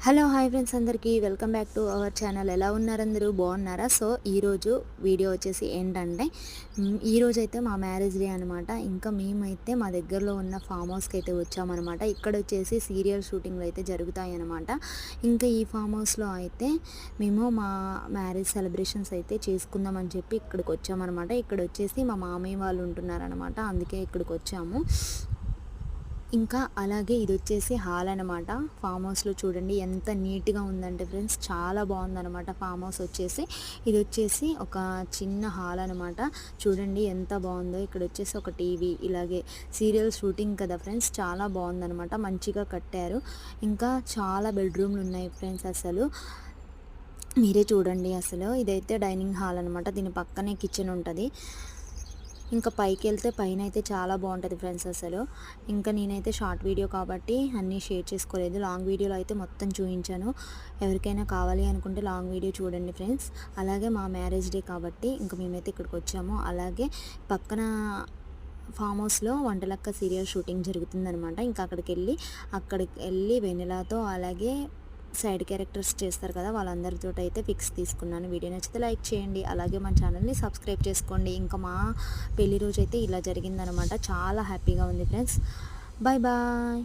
Hello hi friends అందరికీ welcome back to our channel. ఎలా ఉన్నారు అందరూ బాగున్నారా? సో ఈరోజు వీడియో వచ్చేసి ఏంటంటే ఈరోజు అయితే మా మ్యారేజ్ డే అనమాట. ఇంకా మేమైతే మా దగ్గరలో ఉన్న ఫామ్ హౌస్కి అయితే వచ్చామన్నమాట. ఇక్కడ వచ్చేసి సీరియల్ షూటింగ్లు అయితే జరుగుతాయి అనమాట. ఇంకా ఈ ఫామ్ హౌస్లో అయితే మేము మా మ్యారేజ్ సెలబ్రేషన్స్ అయితే చేసుకుందామని చెప్పి ఇక్కడికి వచ్చామన్నమాట. ఇక్కడ వచ్చేసి మా మామయ్య వాళ్ళు ఉంటున్నారనమాట, అందుకే ఇక్కడికి వచ్చాము. ఇంకా అలాగే ఇది వచ్చేసి హాల్ అనమాట. ఫామ్ హౌస్లో చూడండి ఎంత నీట్గా ఉందంటే ఫ్రెండ్స్, చాలా బాగుందనమాట ఫామ్ హౌస్ వచ్చేసి. ఇది వచ్చేసి ఒక చిన్న హాల్ అనమాట. చూడండి ఎంత బాగుందో. ఇక్కడ వచ్చేసి ఒక టీవీ, ఇలాగే సీరియల్ షూటింగ్ కదా ఫ్రెండ్స్, చాలా బాగుందనమాట, మంచిగా కట్టారు. ఇంకా చాలా బెడ్రూమ్లు ఉన్నాయి ఫ్రెండ్స్, అసలు మీరే చూడండి. అసలు ఇదైతే డైనింగ్ హాల్ అనమాట, దీని పక్కనే కిచెన్ ఉంటుంది. ఇంకా పైకి వెళ్తే పైన అయితే చాలా బాగుంటుంది ఫ్రెండ్స్ అసలు. ఇంకా నేనైతే షార్ట్ వీడియో కాబట్టి అన్నీ షేర్ చేసుకోలేదు, లాంగ్ వీడియోలో అయితే మొత్తం చూపించాను. ఎవరికైనా కావాలి అనుకుంటే లాంగ్ వీడియో చూడండి ఫ్రెండ్స్. అలాగే మా మ్యారేజ్ డే కాబట్టి ఇంకా మేమైతే ఇక్కడికి వచ్చాము. అలాగే పక్కన ఫామ్ హౌస్లో వంటలక్క సీరియల్ షూటింగ్ జరుగుతుందనమాట. ఇంకా అక్కడికి వెళ్ళి వెన్నెలతో అలాగే సైడ్ క్యారెక్టర్స్ చేస్తారు కదా, వాళ్ళందరితో అయితే పిక్స్ తీసుకున్నాను. వీడియో నచ్చితే లైక్ చేయండి, అలాగే మన ఛానల్ని సబ్స్క్రైబ్ చేసుకోండి. ఇంకా మా పెళ్లి రోజు అయితే ఇలా జరిగిందనమాట. చాలా హ్యాపీగా ఉంది ఫ్రెండ్స్. Bye bye.